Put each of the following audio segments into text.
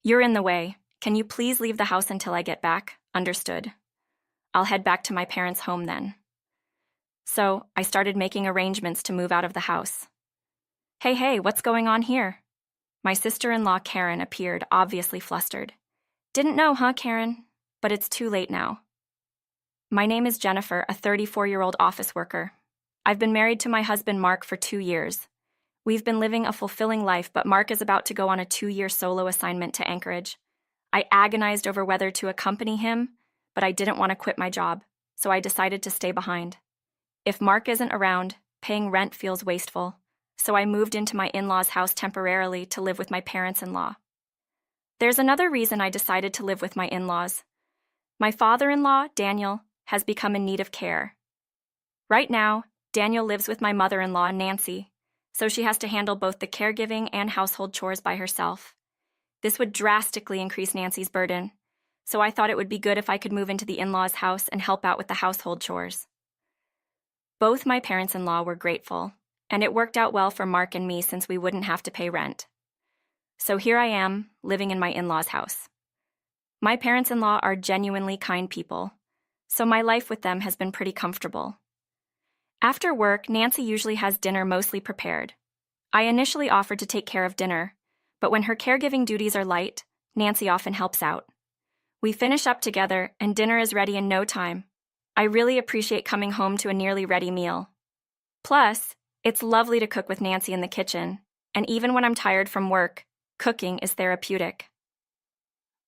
You're in the way. Can you please leave the house until I get back? Understood. I'll head back to my parents' home then. So, I started making arrangements to move out of the house. Hey, what's going on here? My sister-in-law Karen appeared, obviously flustered. Didn't know, huh, Karen? But it's too late now. My name is Jennifer, a 34-year-old office worker. I've been married to my husband Mark for 2 years. We've been living a fulfilling life, but Mark is about to go on a 2-year solo assignment to Anchorage. I agonized over whether to accompany him, but I didn't want to quit my job, so I decided to stay behind. If Mark isn't around, paying rent feels wasteful, so I moved into my in-laws' house temporarily to live with my parents-in-law. There's another reason I decided to live with my in-laws. My father-in-law, Daniel, has become in need of care. Right now, Daniel lives with my mother-in-law, Nancy, so she has to handle both the caregiving and household chores by herself. This would drastically increase Nancy's burden, so I thought it would be good if I could move into the in-laws' house and help out with the household chores. Both my parents-in-law were grateful, and it worked out well for Mark and me since we wouldn't have to pay rent. So here I am, living in my in-laws' house. My parents-in-law are genuinely kind people, so my life with them has been pretty comfortable. After work, Nancy usually has dinner mostly prepared. I initially offered to take care of dinner, but when her caregiving duties are light, Nancy often helps out. We finish up together, and dinner is ready in no time. I really appreciate coming home to a nearly ready meal. Plus, it's lovely to cook with Nancy in the kitchen, and even when I'm tired from work, cooking is therapeutic.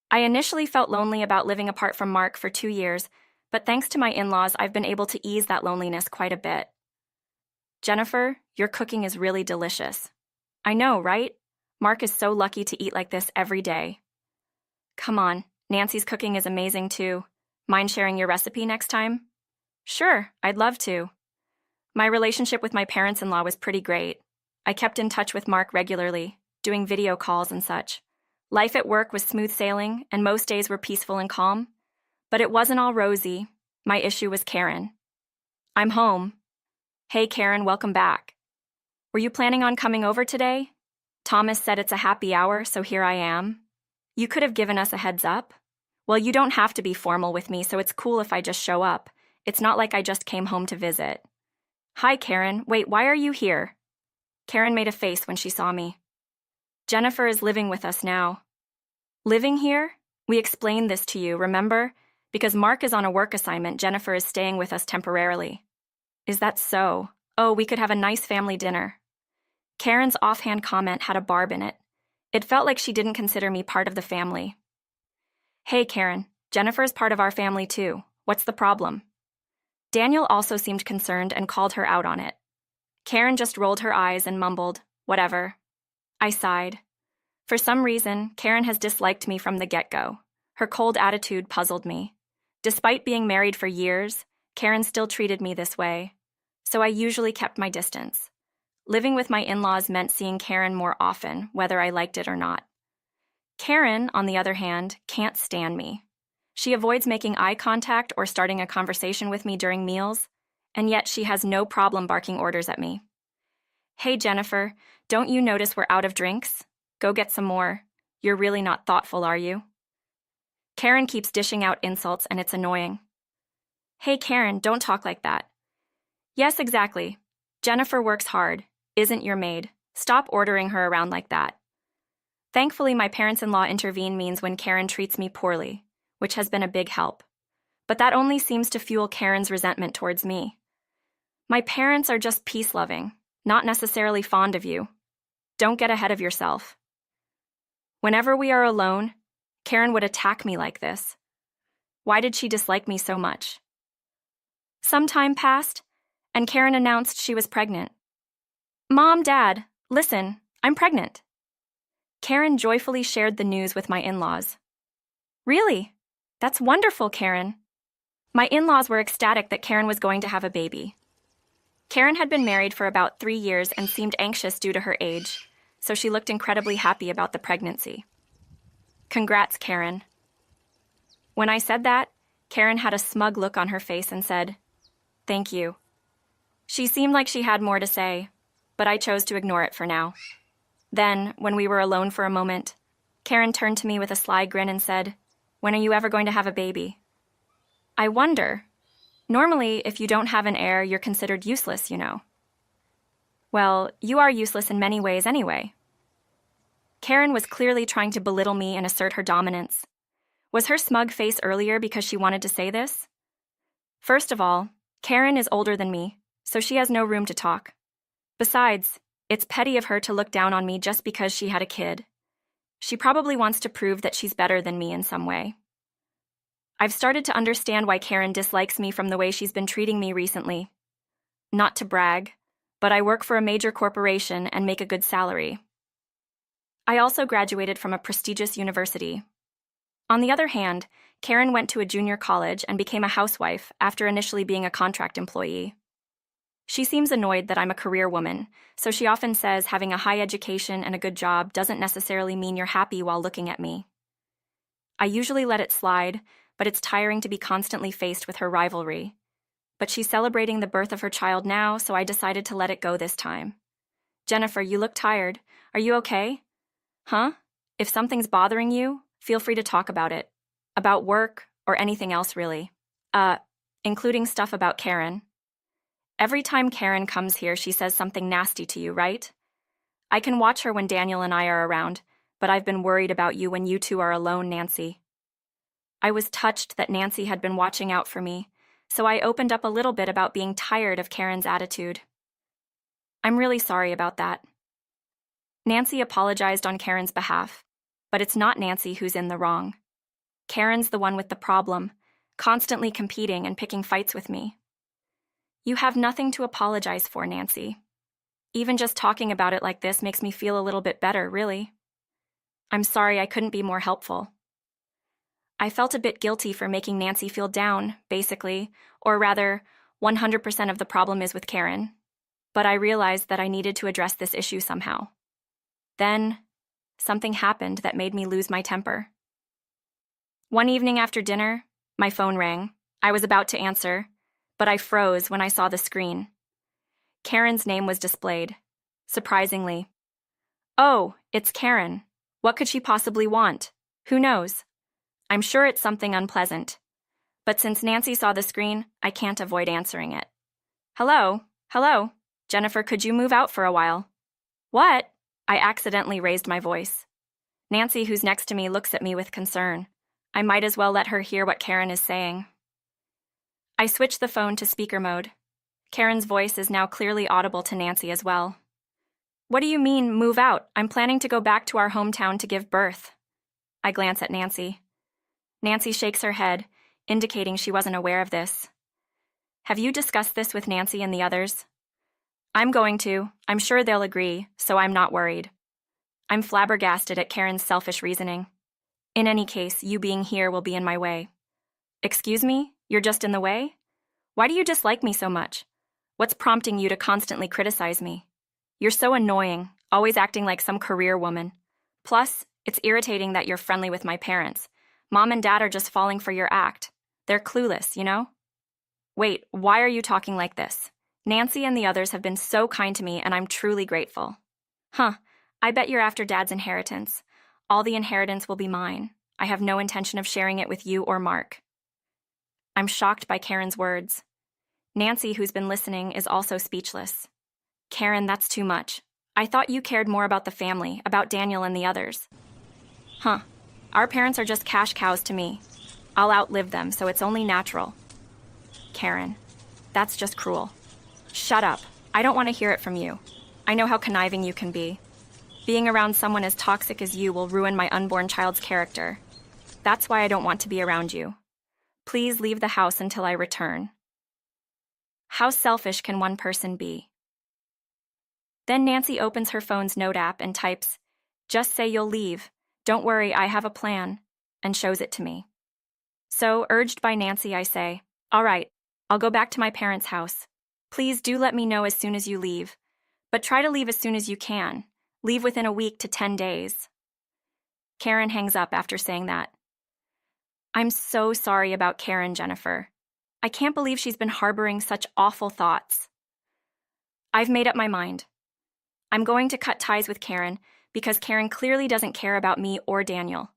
I initially felt lonely about living apart from Mark for 2 years, but thanks to my in-laws, I've been able to ease that loneliness quite a bit. Jennifer, your cooking is really delicious. I know, right? Mark is so lucky to eat like this every day. Come on, Nancy's cooking is amazing too. Mind sharing your recipe next time? Sure, I'd love to. My relationship with my parents-in-law was pretty great. I kept in touch with Mark regularly, doing video calls and such. Life at work was smooth sailing, and most days were peaceful and calm. But it wasn't all rosy. My issue was Karen. I'm home. Hey, Karen, welcome back. Were you planning on coming over today? Thomas said it's a happy hour, so here I am. You could have given us a heads up. Well, you don't have to be formal with me, so it's cool if I just show up. It's not like I just came home to visit. Hi, Karen. Wait, why are you here? Karen made a face when she saw me. Jennifer is living with us now. Living here? We explained this to you, remember? Because Mark is on a work assignment, Jennifer is staying with us temporarily. Is that so? Oh, we could have a nice family dinner. Karen's offhand comment had a barb in it. It felt like she didn't consider me part of the family. Hey, Karen, Jennifer's part of our family too. What's the problem? Daniel also seemed concerned and called her out on it. Karen just rolled her eyes and mumbled, whatever. I sighed. For some reason, Karen has disliked me from the get-go. Her cold attitude puzzled me. Despite being married for years, Karen still treated me this way, so I usually kept my distance. Living with my in-laws meant seeing Karen more often, whether I liked it or not. Karen, on the other hand, can't stand me. She avoids making eye contact or starting a conversation with me during meals, and yet she has no problem barking orders at me. Hey, Jennifer, don't you notice we're out of drinks? Go get some more. You're really not thoughtful, are you? Karen keeps dishing out insults, and it's annoying. Hey, Karen, don't talk like that. Yes, exactly. Jennifer works hard, isn't your maid. Stop ordering her around like that. Thankfully, my parents-in-law intervene means when Karen treats me poorly, which has been a big help. But that only seems to fuel Karen's resentment towards me. My parents are just peace-loving, not necessarily fond of you. Don't get ahead of yourself. Whenever we are alone, Karen would attack me like this. Why did she dislike me so much? Some time passed, and Karen announced she was pregnant. Mom, Dad, listen, I'm pregnant. Karen joyfully shared the news with my in-laws. Really? That's wonderful, Karen. My in-laws were ecstatic that Karen was going to have a baby. Karen had been married for about 3 years and seemed anxious due to her age, so she looked incredibly happy about the pregnancy. Congrats, Karen. When I said that, Karen had a smug look on her face and said, Thank you. She seemed like she had more to say, but I chose to ignore it for now. Then, when we were alone for a moment, Karen turned to me with a sly grin and said, "When are you ever going to have a baby?" I wonder. Normally, if you don't have an heir, you're considered useless, you know. Well, you are useless in many ways anyway. Karen was clearly trying to belittle me and assert her dominance. Was her smug face earlier because she wanted to say this? First of all, Karen is older than me, so she has no room to talk. Besides, it's petty of her to look down on me just because she had a kid. She probably wants to prove that she's better than me in some way. I've started to understand why Karen dislikes me from the way she's been treating me recently. Not to brag, but I work for a major corporation and make a good salary. I also graduated from a prestigious university. On the other hand, Karen went to a junior college and became a housewife after initially being a contract employee. She seems annoyed that I'm a career woman, so she often says having a high education and a good job doesn't necessarily mean you're happy while looking at me. I usually let it slide, but it's tiring to be constantly faced with her rivalry. But she's celebrating the birth of her child now, so I decided to let it go this time. "Jennifer, you look tired. Are you okay?" "Huh? If something's bothering you, feel free to talk about it. About work, or anything else really. Including stuff about Karen. Every time Karen comes here, she says something nasty to you, right? I can watch her when Daniel and I are around, but I've been worried about you when you two are alone, Nancy." I was touched that Nancy had been watching out for me, so I opened up a little bit about being tired of Karen's attitude. "I'm really sorry about that." Nancy apologized on Karen's behalf, but it's not Nancy who's in the wrong. Karen's the one with the problem, constantly competing and picking fights with me. "You have nothing to apologize for, Nancy. Even just talking about it like this makes me feel a little bit better, really. I'm sorry I couldn't be more helpful." I felt a bit guilty for making Nancy feel down, basically, or rather, 100% of the problem is with Karen. But I realized that I needed to address this issue somehow. Then, something happened that made me lose my temper. One evening after dinner, my phone rang. I was about to answer, but I froze when I saw the screen. Karen's name was displayed. Surprisingly. "Oh, it's Karen. What could she possibly want? Who knows? I'm sure it's something unpleasant. But since Nancy saw the screen, I can't avoid answering it. Hello? Jennifer, could you move out for a while?" "What?" I accidentally raised my voice. Nancy, who's next to me, looks at me with concern. I might as well let her hear what Karen is saying. I switched the phone to speaker mode. Karen's voice is now clearly audible to Nancy as well. "What do you mean, move out? I'm planning to go back to our hometown to give birth." I glance at Nancy. Nancy shakes her head, indicating she wasn't aware of this. "Have you discussed this with Nancy and the others?" "I'm going to. I'm sure they'll agree, so I'm not worried." I'm flabbergasted at Karen's selfish reasoning. In any case, you being here will be in my way. "Excuse me? You're just in the way? Why do you dislike me so much? What's prompting you to constantly criticize me? You're so annoying, always acting like some career woman. Plus, it's irritating that you're friendly with my parents. Mom and Dad are just falling for your act. They're clueless, you know?" "Wait, why are you talking like this? Nancy and the others have been so kind to me, and I'm truly grateful." "Huh, I bet you're after Dad's inheritance. All the inheritance will be mine. I have no intention of sharing it with you or Mark." I'm shocked by Karen's words. Nancy, who's been listening, is also speechless. "Karen, that's too much. I thought you cared more about the family, about Daniel and the others." "Huh. Our parents are just cash cows to me. I'll outlive them, so it's only natural." "Karen, that's just cruel." "Shut up. I don't want to hear it from you. I know how conniving you can be. Being around someone as toxic as you will ruin my unborn child's character. That's why I don't want to be around you. Please leave the house until I return." How selfish can one person be? Then Nancy opens her phone's note app and types, "Just say you'll leave. Don't worry, I have a plan," and shows it to me. So, urged by Nancy, I say, "All right, I'll go back to my parents' house. Please do let me know as soon as you leave. But try to leave as soon as you can. Leave within a week to 10 days. Karen hangs up after saying that. I'm so sorry about Karen, Jennifer. I can't believe she's been harboring such awful thoughts. I've made up my mind. I'm going to cut ties with Karen because Karen clearly doesn't care about me or Daniel.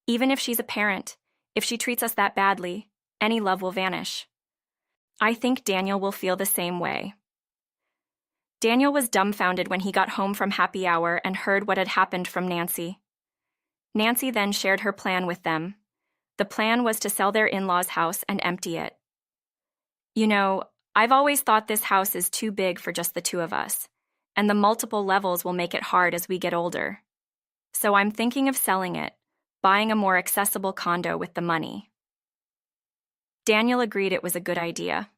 Even if she's a parent, if she treats us that badly, any love will vanish. I think Daniel will feel the same way. Daniel was dumbfounded when he got home from happy hour and heard what had happened from Nancy. Nancy then shared her plan with them. The plan was to sell their in-laws' house and empty it. You know, I've always thought this house is too big for just the two of us, and the multiple levels will make it hard as we get older. So I'm thinking of selling it, buying a more accessible condo with the money. Daniel agreed it was a good idea.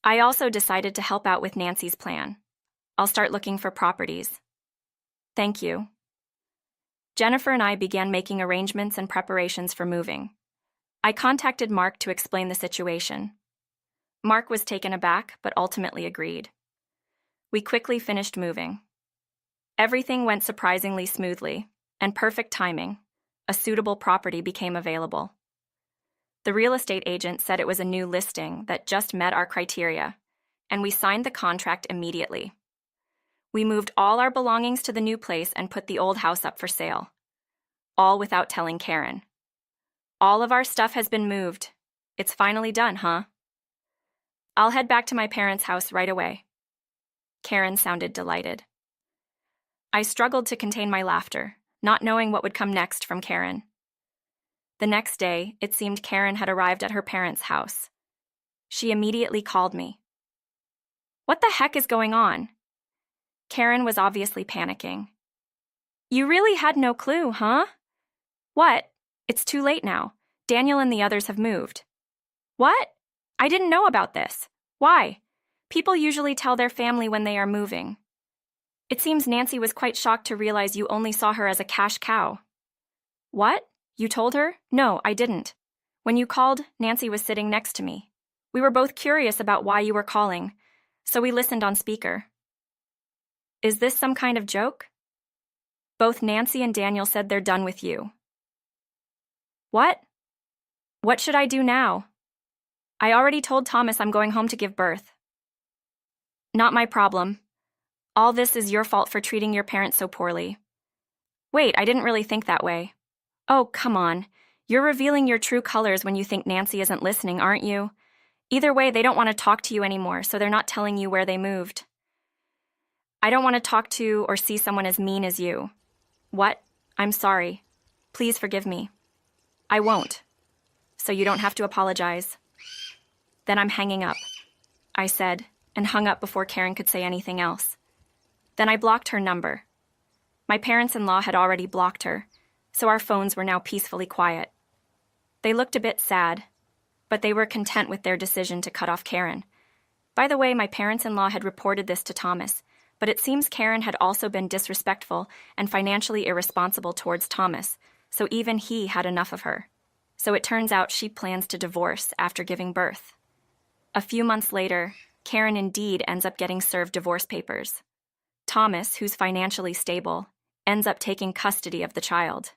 I also decided to help out with Nancy's plan. I'll start looking for properties. Thank you. Jennifer and I began making arrangements and preparations for moving. I contacted Mark to explain the situation. Mark was taken aback, but ultimately agreed. We quickly finished moving. Everything went surprisingly smoothly, and perfect timing. A suitable property became available. The real estate agent said it was a new listing that just met our criteria, and we signed the contract immediately. We moved all our belongings to the new place and put the old house up for sale. All without telling Karen. All of our stuff has been moved. It's finally done, huh? I'll head back to my parents' house right away. Karen sounded delighted. I struggled to contain my laughter, not knowing what would come next from Karen. The next day, it seemed Karen had arrived at her parents' house. She immediately called me. What the heck is going on? Karen was obviously panicking. You really had no clue, huh? What? It's too late now. Daniel and the others have moved. What? I didn't know about this. Why? People usually tell their family when they are moving. It seems Nancy was quite shocked to realize you only saw her as a cash cow. What? You told her? No, I didn't. When you called, Nancy was sitting next to me. We were both curious about why you were calling, so we listened on speaker. Is this some kind of joke? Both Nancy and Daniel said they're done with you. What? What should I do now? I already told Thomas I'm going home to give birth. Not my problem. All this is your fault for treating your parents so poorly. Wait, I didn't really think that way. Oh, come on. You're revealing your true colors when you think Nancy isn't listening, aren't you? Either way, they don't want to talk to you anymore, so they're not telling you where they moved. I don't want to talk to or see someone as mean as you. What? I'm sorry. Please forgive me. I won't. So you don't have to apologize. Then I'm hanging up, I said, and hung up before Karen could say anything else. Then I blocked her number. My parents-in-law had already blocked her, so our phones were now peacefully quiet. They looked a bit sad, but they were content with their decision to cut off Karen. By the way, my parents-in-law had reported this to Thomas, but it seems Karen had also been disrespectful and financially irresponsible towards Thomas, so even he had enough of her. So it turns out she plans to divorce after giving birth. A few months later, Karen indeed ends up getting served divorce papers. Thomas, who's financially stable, ends up taking custody of the child.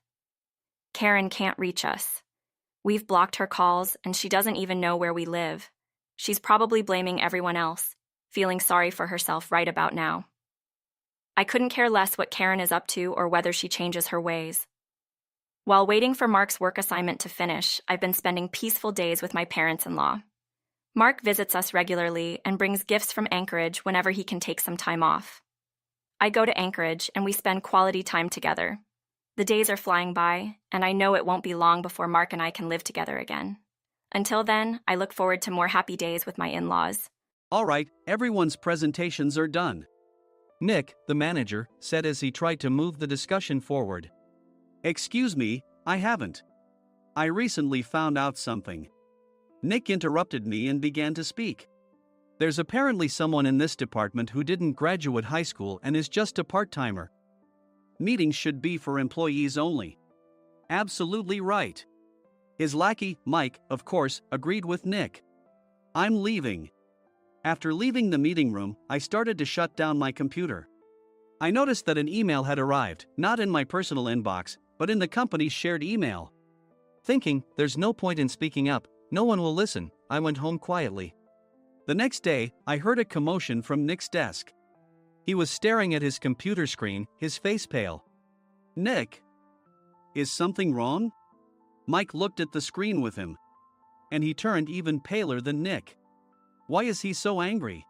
Karen can't reach us. We've blocked her calls, and she doesn't even know where we live. She's probably blaming everyone else, feeling sorry for herself right about now. I couldn't care less what Karen is up to or whether she changes her ways. While waiting for Mark's work assignment to finish, I've been spending peaceful days with my parents-in-law. Mark visits us regularly and brings gifts from Anchorage whenever he can take some time off. I go to Anchorage and we spend quality time together. The days are flying by, and I know it won't be long before Mark and I can live together again. Until then, I look forward to more happy days with my in-laws. All right, everyone's presentations are done. Nick, the manager, said as he tried to move the discussion forward. Excuse me, I haven't. I recently found out something. Nick interrupted me and began to speak. There's apparently someone in this department who didn't graduate high school and is just a part-timer. Meetings should be for employees only. Absolutely right. His lackey, Mike, of course, agreed with Nick. I'm leaving. After leaving the meeting room, I started to shut down my computer. I noticed that an email had arrived, not in my personal inbox, but in the company's shared email. Thinking, there's no point in speaking up, no one will listen, I went home quietly. The next day, I heard a commotion from Nick's desk. He was staring at his computer screen, his face pale. "Nick, is something wrong?" Mike looked at the screen with him. And he turned even paler than Nick. Why is he so angry?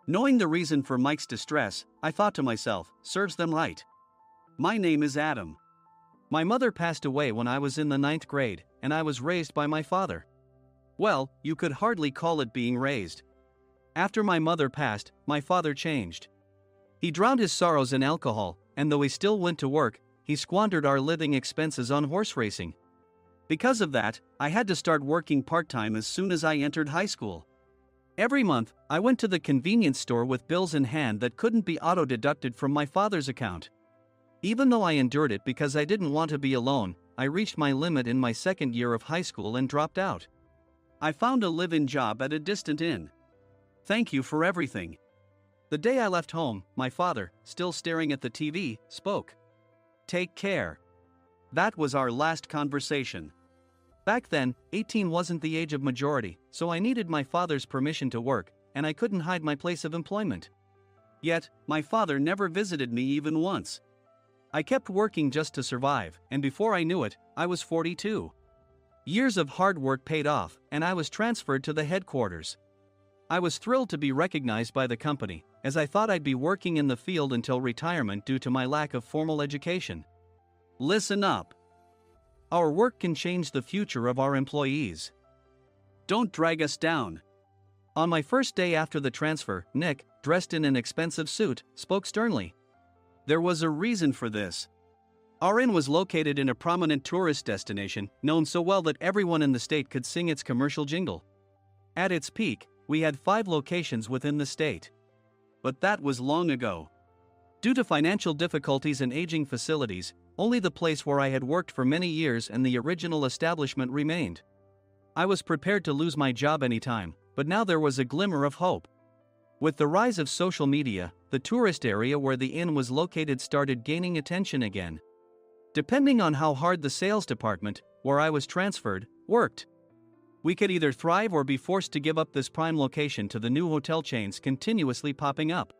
Knowing the reason for Mike's distress, I thought to myself, serves them right. My name is Adam. My mother passed away when I was in the 9th grade, and I was raised by my father. Well, you could hardly call it being raised. After my mother passed, my father changed. He drowned his sorrows in alcohol, and though he still went to work, he squandered our living expenses on horse racing. Because of that, I had to start working part-time as soon as I entered high school. Every month, I went to the convenience store with bills in hand that couldn't be auto-deducted from my father's account. Even though I endured it because I didn't want to be alone, I reached my limit in my second year of high school and dropped out. I found a live-in job at a distant inn. Thank you for everything. The day I left home, my father, still staring at the TV, spoke. Take care. That was our last conversation. Back then, 18 wasn't the age of majority, so I needed my father's permission to work, and I couldn't hide my place of employment. Yet, my father never visited me even once. I kept working just to survive, and before I knew it, I was 42. Years of hard work paid off, and I was transferred to the headquarters. I was thrilled to be recognized by the company, as I thought I'd be working in the field until retirement due to my lack of formal education. Listen up. Our work can change the future of our employees. Don't drag us down. On my first day after the transfer, Nick, dressed in an expensive suit, spoke sternly. There was a reason for this. Our inn was located in a prominent tourist destination, known so well that everyone in the state could sing its commercial jingle. At its peak, we had 5 locations within the state. But that was long ago. Due to financial difficulties and aging facilities, only the place where I had worked for many years and the original establishment remained. I was prepared to lose my job anytime, but now there was a glimmer of hope. With the rise of social media, the tourist area where the inn was located started gaining attention again. Depending on how hard the sales department, where I was transferred, worked, we could either thrive or be forced to give up this prime location to the new hotel chains continuously popping up.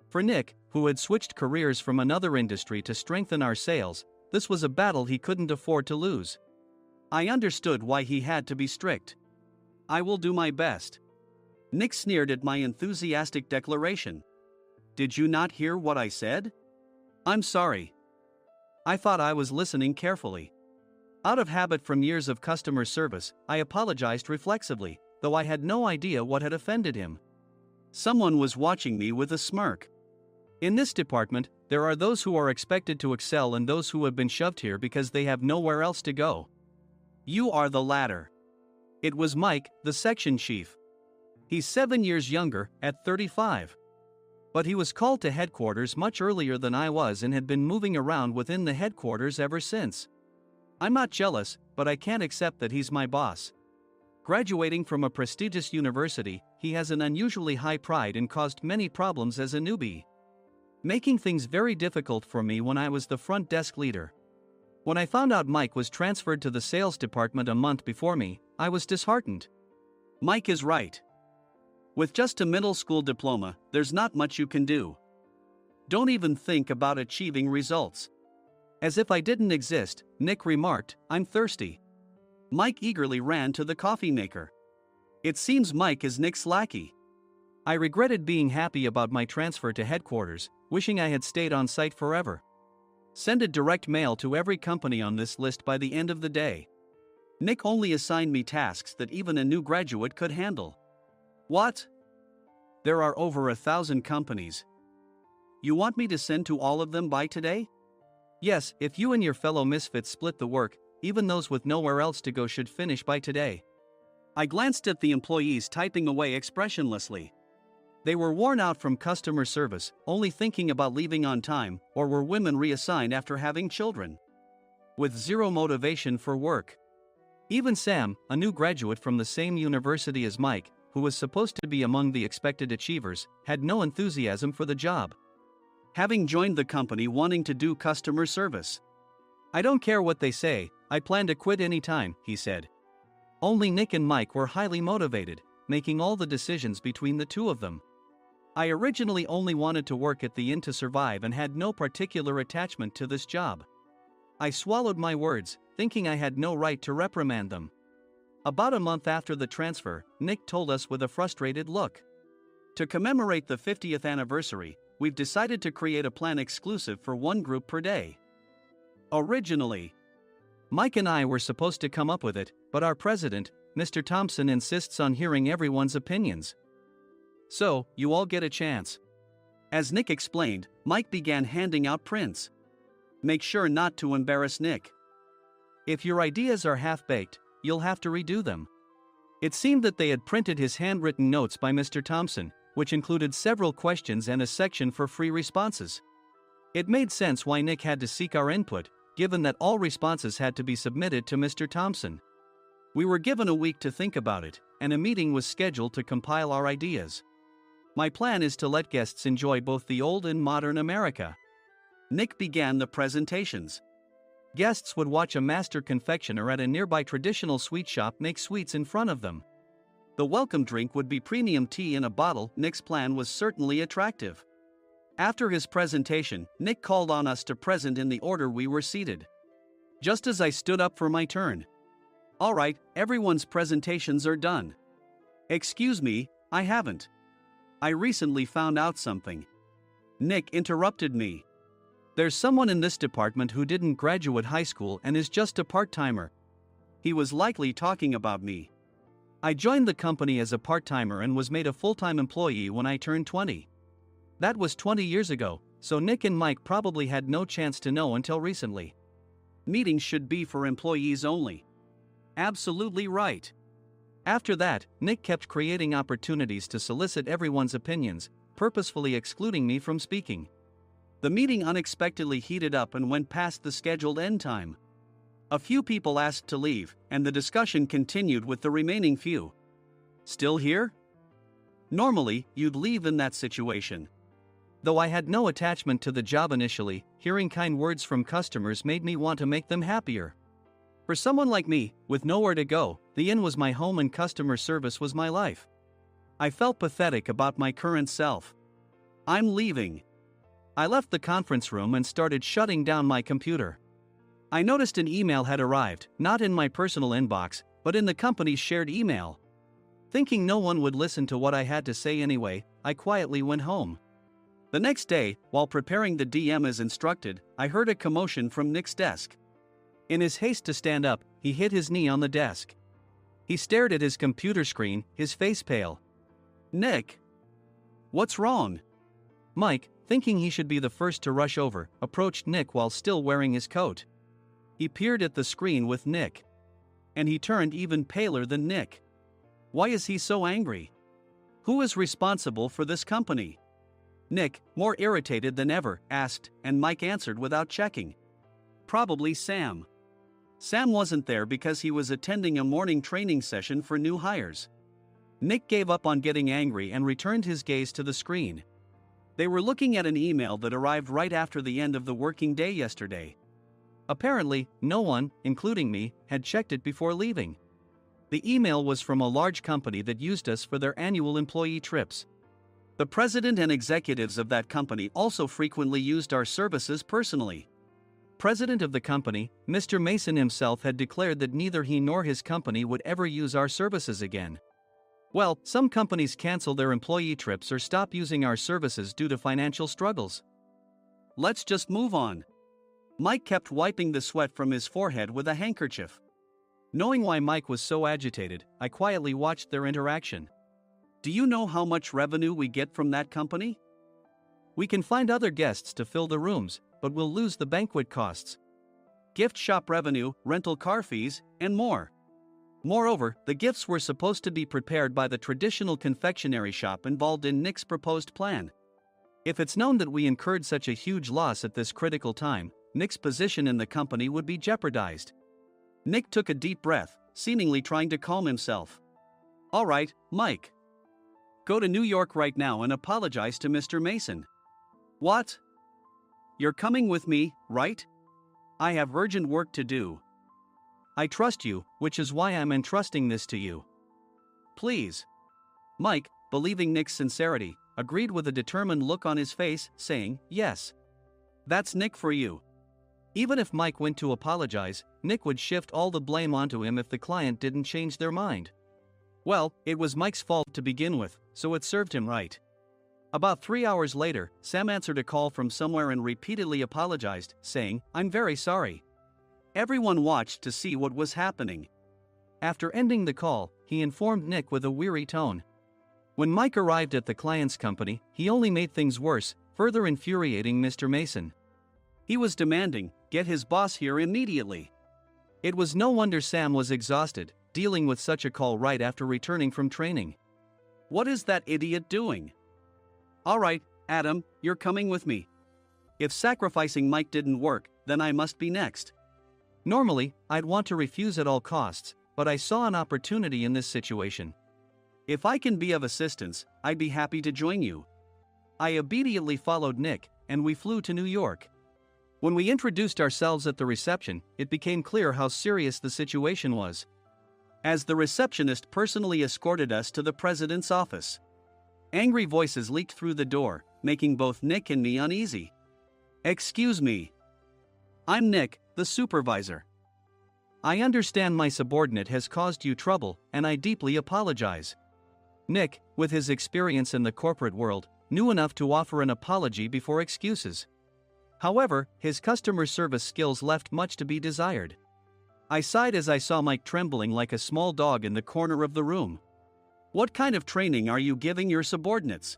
For Nick, who had switched careers from another industry to strengthen our sales, this was a battle he couldn't afford to lose. I understood why he had to be strict. I will do my best. Nick sneered at my enthusiastic declaration. Did you not hear what I said? I'm sorry. I thought I was listening carefully. Out of habit from years of customer service, I apologized reflexively, though I had no idea what had offended him. Someone was watching me with a smirk. In this department, there are those who are expected to excel and those who have been shoved here because they have nowhere else to go. You are the latter. It was Mike, the section chief. He's 7 years younger, at 35. But he was called to headquarters much earlier than I was and had been moving around within the headquarters ever since. I'm not jealous, but I can't accept that he's my boss. Graduating from a prestigious university, he has an unusually high pride and caused many problems as a newbie, making things very difficult for me when I was the front desk leader. When I found out Mike was transferred to the sales department a month before me, I was disheartened. Mike is right. With just a middle school diploma, there's not much you can do. Don't even think about achieving results. As if I didn't exist, Nick remarked, I'm thirsty. Mike eagerly ran to the coffee maker. It seems Mike is Nick's lackey. I regretted being happy about my transfer to headquarters, wishing I had stayed on site forever. Send a direct mail to every company on this list by the end of the day. Nick only assigned me tasks that even a new graduate could handle. What? There are over 1,000 companies. You want me to send to all of them by today? Yes, if you and your fellow misfits split the work, even those with nowhere else to go should finish by today. I glanced at the employees typing away expressionlessly. They were worn out from customer service, only thinking about leaving on time, or were women reassigned after having children, with zero motivation for work. Even Sam, a new graduate from the same university as Mike, who was supposed to be among the expected achievers, had no enthusiasm for the job, having joined the company wanting to do customer service. I don't care what they say, I plan to quit anytime, he said. Only Nick and Mike were highly motivated, making all the decisions between the two of them. I originally only wanted to work at the inn to survive and had no particular attachment to this job. I swallowed my words, thinking I had no right to reprimand them. About a month after the transfer, Nick told us with a frustrated look. To commemorate the 50th anniversary, we've decided to create a plan exclusive for one group per day. Originally, Mike and I were supposed to come up with it, but our president, Mr. Thompson, insists on hearing everyone's opinions. So, you all get a chance. As Nick explained, Mike began handing out prints. Make sure not to embarrass Nick. If your ideas are half-baked, you'll have to redo them. It seemed that they had printed his handwritten notes by Mr. Thompson, which included several questions and a section for free responses. It made sense why Nick had to seek our input, given that all responses had to be submitted to Mr. Thompson. We were given a week to think about it, and a meeting was scheduled to compile our ideas. My plan is to let guests enjoy both the old and modern America. Nick began the presentations. Guests would watch a master confectioner at a nearby traditional sweet shop make sweets in front of them. The welcome drink would be premium tea in a bottle. Nick's plan was certainly attractive. After his presentation, Nick called on us to present in the order we were seated. Just as I stood up for my turn. All right, everyone's presentations are done. Excuse me, I haven't. I recently found out something. Nick interrupted me. There's someone in this department who didn't graduate high school and is just a part-timer. He was likely talking about me. I joined the company as a part-timer and was made a full-time employee when I turned 20. That was 20 years ago, so Nick and Mike probably had no chance to know until recently. Meetings should be for employees only. Absolutely right. After that, Nick kept creating opportunities to solicit everyone's opinions, purposefully excluding me from speaking. The meeting unexpectedly heated up and went past the scheduled end time. A few people asked to leave, and the discussion continued with the remaining few. Still here? Normally, you'd leave in that situation. Though I had no attachment to the job initially, hearing kind words from customers made me want to make them happier. For someone like me, with nowhere to go, the inn was my home and customer service was my life. I felt pathetic about my current self. I'm leaving. I left the conference room and started shutting down my computer. I noticed an email had arrived, not in my personal inbox, but in the company's shared email. Thinking no one would listen to what I had to say anyway, I quietly went home. The next day, while preparing the DM as instructed, I heard a commotion from Nick's desk. In his haste to stand up, he hit his knee on the desk. He stared at his computer screen, his face pale. Nick! What's wrong? Mike, thinking he should be the first to rush over, approached Nick while still wearing his coat. He peered at the screen with Nick. And he turned even paler than Nick. Why is he so angry? Who is responsible for this company? Nick, more irritated than ever, asked, and Mike answered without checking. Probably Sam. Sam wasn't there because he was attending a morning training session for new hires. Nick gave up on getting angry and returned his gaze to the screen. They were looking at an email that arrived right after the end of the working day yesterday. Apparently, no one, including me, had checked it before leaving. The email was from a large company that used us for their annual employee trips. The president and executives of that company also frequently used our services personally. President of the company, Mr. Mason himself, had declared that neither he nor his company would ever use our services again. Well, some companies cancel their employee trips or stop using our services due to financial struggles. Let's just move on. Mike kept wiping the sweat from his forehead with a handkerchief. Knowing why Mike was so agitated, I quietly watched their interaction. Do you know how much revenue we get from that company? We can find other guests to fill the rooms, but we'll lose the banquet costs, gift shop revenue, rental car fees, and more. Moreover, the gifts were supposed to be prepared by the traditional confectionery shop involved in Nick's proposed plan. If it's known that we incurred such a huge loss at this critical time, Nick's position in the company would be jeopardized. Nick took a deep breath, seemingly trying to calm himself. All right, Mike. Go to New York right now and apologize to Mr. Mason. What? You're coming with me, right? I have urgent work to do. I trust you, which is why I'm entrusting this to you. Please. Mike, believing Nick's sincerity, agreed with a determined look on his face, saying, "Yes. That's Nick for you." Even if Mike went to apologize, Nick would shift all the blame onto him if the client didn't change their mind. Well, it was Mike's fault to begin with, so it served him right. About 3 hours later, Sam answered a call from somewhere and repeatedly apologized, saying, "I'm very sorry." Everyone watched to see what was happening. After ending the call, he informed Nick with a weary tone. When Mike arrived at the client's company, he only made things worse, further infuriating Mr. Mason. He was demanding, "Get his boss here immediately." It was no wonder Sam was exhausted, dealing with such a call right after returning from training. "What is that idiot doing?" "All right, Adam, you're coming with me. If sacrificing Mike didn't work, then I must be next." Normally, I'd want to refuse at all costs, but I saw an opportunity in this situation. "If I can be of assistance, I'd be happy to join you." I immediately followed Nick, and we flew to New York. When we introduced ourselves at the reception, it became clear how serious the situation was, as the receptionist personally escorted us to the president's office. Angry voices leaked through the door, making both Nick and me uneasy. "Excuse me. I'm Nick, the supervisor. I understand my subordinate has caused you trouble, and I deeply apologize." Nick, with his experience in the corporate world, knew enough to offer an apology before excuses. However, his customer service skills left much to be desired. I sighed as I saw Mike trembling like a small dog in the corner of the room. "What kind of training are you giving your subordinates?"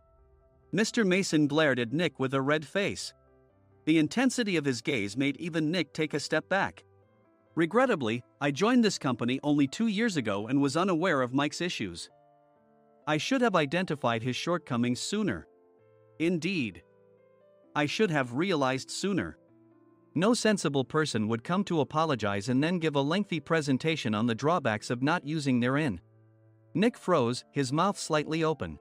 Mr. Mason glared at Nick with a red face. The intensity of his gaze made even Nick take a step back. Regrettably, I joined this company only 2 years ago and was unaware of Mike's issues. I should have identified his shortcomings sooner. Indeed, I should have realized sooner. No sensible person would come to apologize and then give a lengthy presentation on the drawbacks of not using their in. Nick froze, his mouth slightly open.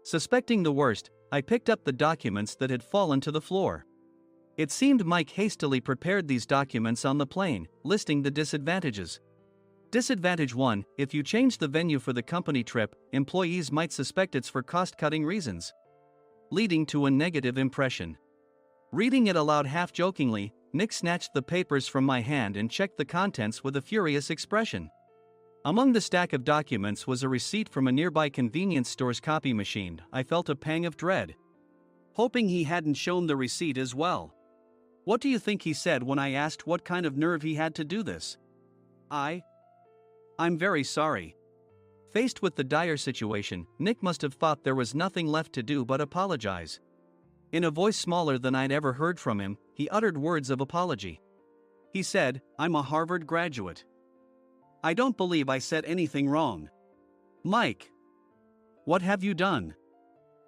Suspecting the worst, I picked up the documents that had fallen to the floor. It seemed Mike hastily prepared these documents on the plane, listing the disadvantages. Disadvantage 1: if you change the venue for the company trip, employees might suspect it's for cost-cutting reasons, leading to a negative impression. Reading it aloud half-jokingly, Nick snatched the papers from my hand and checked the contents with a furious expression. Among the stack of documents was a receipt from a nearby convenience store's copy machine. I felt a pang of dread, hoping he hadn't shown the receipt as well. What do you think he said when I asked what kind of nerve he had to do this? I'm very sorry." Faced with the dire situation, Nick must have thought there was nothing left to do but apologize. In a voice smaller than I'd ever heard from him, he uttered words of apology. He said, "I'm a Harvard graduate. I don't believe I said anything wrong." "Mike, what have you done?"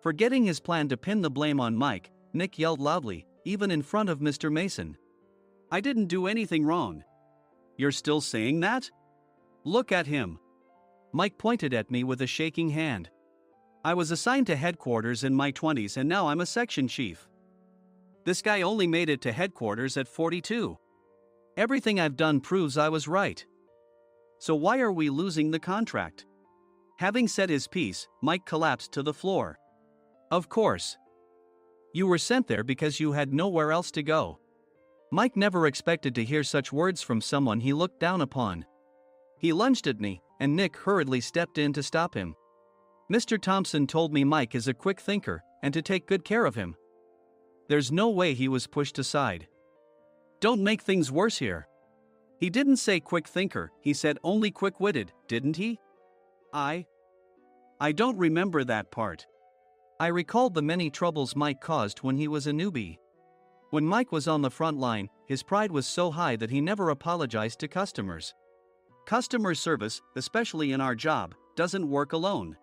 Forgetting his plan to pin the blame on Mike, Nick yelled loudly, even in front of Mr. Mason. "I didn't do anything wrong." "You're still saying that? Look at him." Mike pointed at me with a shaking hand. "I was assigned to headquarters in my 20s and now I'm a section chief. This guy only made it to headquarters at 42. Everything I've done proves I was right. So why are we losing the contract?" Having said his piece, Mike collapsed to the floor. "Of course. You were sent there because you had nowhere else to go." Mike never expected to hear such words from someone he looked down upon. He lunged at me, and Nick hurriedly stepped in to stop him. "Mr. Thompson told me Mike is a quick thinker, and to take good care of him." There's no way he was pushed aside. "Don't make things worse here. He didn't say quick thinker, he said only quick-witted, didn't he?" I don't remember that part." I recalled the many troubles Mike caused when he was a newbie. When Mike was on the front line, his pride was so high that he never apologized to customers. Customer service, especially in our job, doesn't work alone.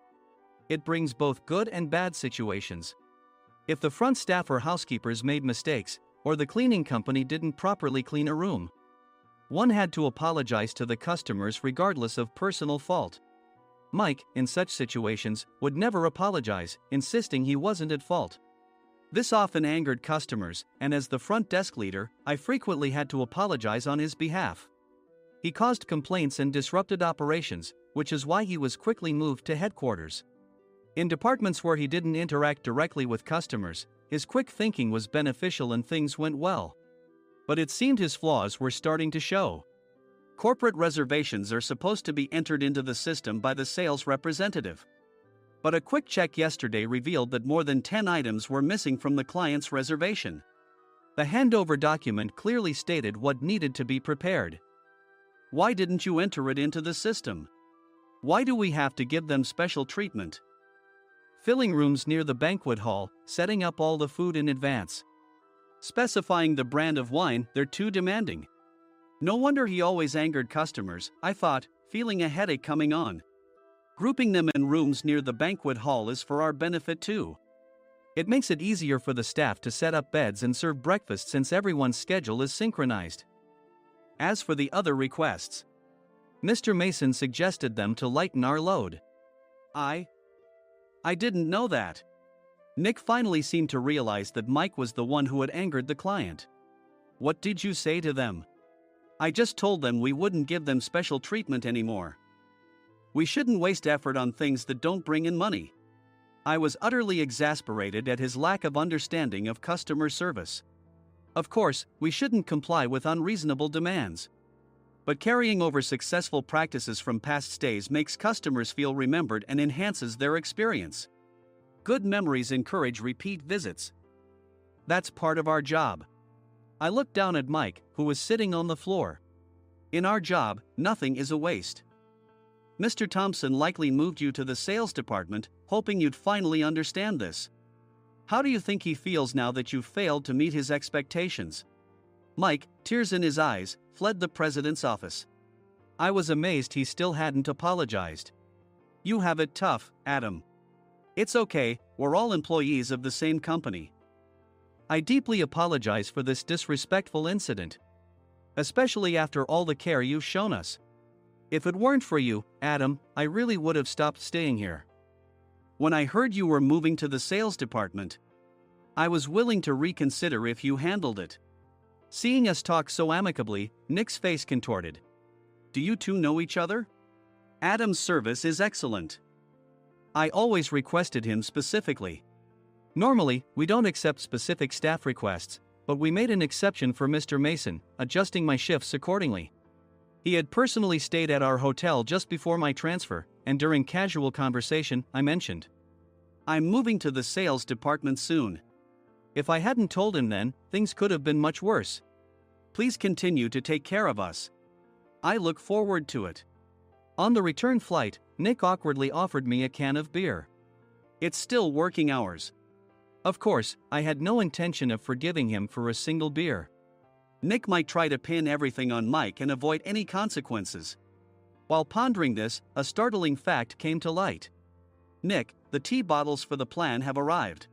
It brings both good and bad situations. If the front staff or housekeepers made mistakes, or the cleaning company didn't properly clean a room, one had to apologize to the customers regardless of personal fault. Mike, in such situations, would never apologize, insisting he wasn't at fault. This often angered customers, and as the front desk leader, I frequently had to apologize on his behalf. He caused complaints and disrupted operations, which is why he was quickly moved to headquarters. In departments where he didn't interact directly with customers, his quick thinking was beneficial and things went well. But it seemed his flaws were starting to show. Corporate reservations are supposed to be entered into the system by the sales representative. But a quick check yesterday revealed that more than 10 items were missing from the client's reservation. The handover document clearly stated what needed to be prepared. Why didn't you enter it into the system? Why do we have to give them special treatment? Filling rooms near the banquet hall, setting up all the food in advance. Specifying the brand of wine, they're too demanding. No wonder he always angered customers, I thought, feeling a headache coming on. Grouping them in rooms near the banquet hall is for our benefit too. It makes it easier for the staff to set up beds and serve breakfast since everyone's schedule is synchronized. As for the other requests, Mr. Mason suggested them to lighten our load. I didn't know that. Nick finally seemed to realize that Mike was the one who had angered the client. What did you say to them? I just told them we wouldn't give them special treatment anymore. We shouldn't waste effort on things that don't bring in money. I was utterly exasperated at his lack of understanding of customer service. Of course, we shouldn't comply with unreasonable demands. But carrying over successful practices from past stays makes customers feel remembered and enhances their experience. Good memories encourage repeat visits. That's part of our job. I looked down at Mike, who was sitting on the floor. In our job, nothing is a waste. Mr. Thompson likely moved you to the sales department, hoping you'd finally understand this. How do you think he feels now that you've failed to meet his expectations? Mike, tears in his eyes, fled the president's office. I was amazed he still hadn't apologized. You have it tough, Adam. It's okay, we're all employees of the same company. I deeply apologize for this disrespectful incident. Especially after all the care you've shown us. If it weren't for you, Adam, I really would have stopped staying here. When I heard you were moving to the sales department, I was willing to reconsider if you handled it. Seeing us talk so amicably, Nick's face contorted. Do you two know each other? Adam's service is excellent. I always requested him specifically. Normally, we don't accept specific staff requests, but we made an exception for Mr. Mason, adjusting my shifts accordingly. He had personally stayed at our hotel just before my transfer, and during casual conversation, I mentioned, I'm moving to the sales department soon. If I hadn't told him then, things could have been much worse. Please continue to take care of us. I look forward to it. On the return flight, Nick awkwardly offered me a can of beer. It's still working hours. Of course, I had no intention of forgiving him for a single beer. Nick might try to pin everything on Mike and avoid any consequences. While pondering this, a startling fact came to light. Nick, the tea bottles for the plan have arrived.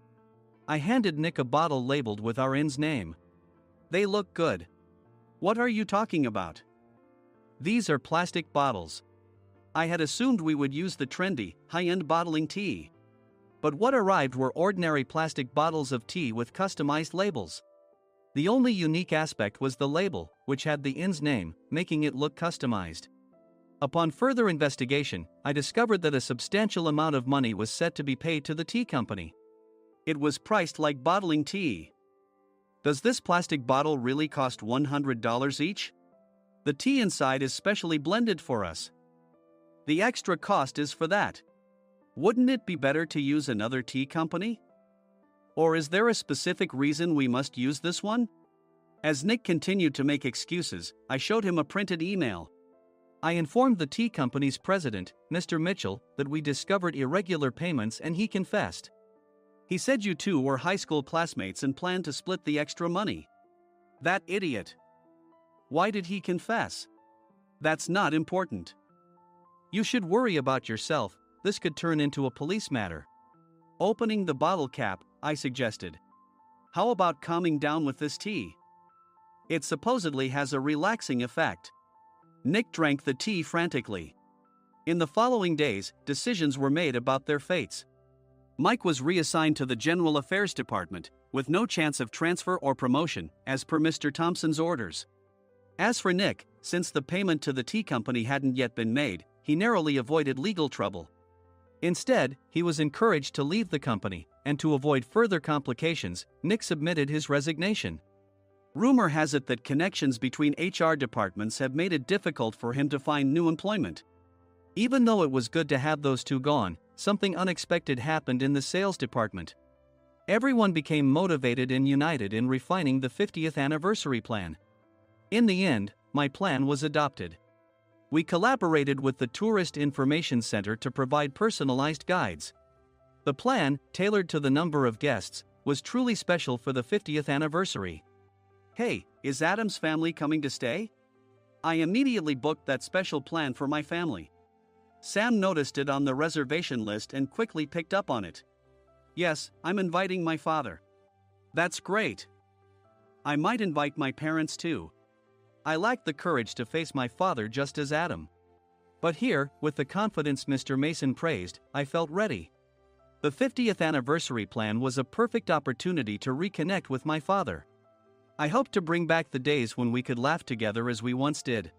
I handed Nick a bottle labeled with our inn's name. They look good. What are you talking about? These are plastic bottles. I had assumed we would use the trendy, high-end bottling tea. But what arrived were ordinary plastic bottles of tea with customized labels. The only unique aspect was the label, which had the inn's name, making it look customized. Upon further investigation, I discovered that a substantial amount of money was set to be paid to the tea company. It was priced like bottling tea. Does this plastic bottle really cost $100 each? The tea inside is specially blended for us. The extra cost is for that. Wouldn't it be better to use another tea company? Or is there a specific reason we must use this one? As Nick continued to make excuses, I showed him a printed email. I informed the tea company's president, Mr. Mitchell, that we discovered irregular payments and he confessed. He said you two were high school classmates and planned to split the extra money. That idiot. Why did he confess? That's not important. You should worry about yourself, this could turn into a police matter. Opening the bottle cap, I suggested. How about calming down with this tea? It supposedly has a relaxing effect. Nick drank the tea frantically. In the following days, decisions were made about their fates. Mike was reassigned to the General Affairs Department, with no chance of transfer or promotion, as per Mr. Thompson's orders. As for Nick, since the payment to the tea company hadn't yet been made, he narrowly avoided legal trouble. Instead, he was encouraged to leave the company, and to avoid further complications, Nick submitted his resignation. Rumor has it that connections between HR departments have made it difficult for him to find new employment. Even though it was good to have those two gone, something unexpected happened in the sales department. Everyone became motivated and united in refining the 50th anniversary plan. In the end, my plan was adopted. We collaborated with the Tourist Information Center to provide personalized guides. The plan, tailored to the number of guests, was truly special for the 50th anniversary. Hey, is Adam's family coming to stay? I immediately booked that special plan for my family. Sam noticed it on the reservation list and quickly picked up on it. Yes, I'm inviting my father. That's great. I might invite my parents too. I lacked the courage to face my father just as Adam. But here, with the confidence Mr. Mason praised, I felt ready. The 50th anniversary plan was a perfect opportunity to reconnect with my father. I hoped to bring back the days when we could laugh together as we once did.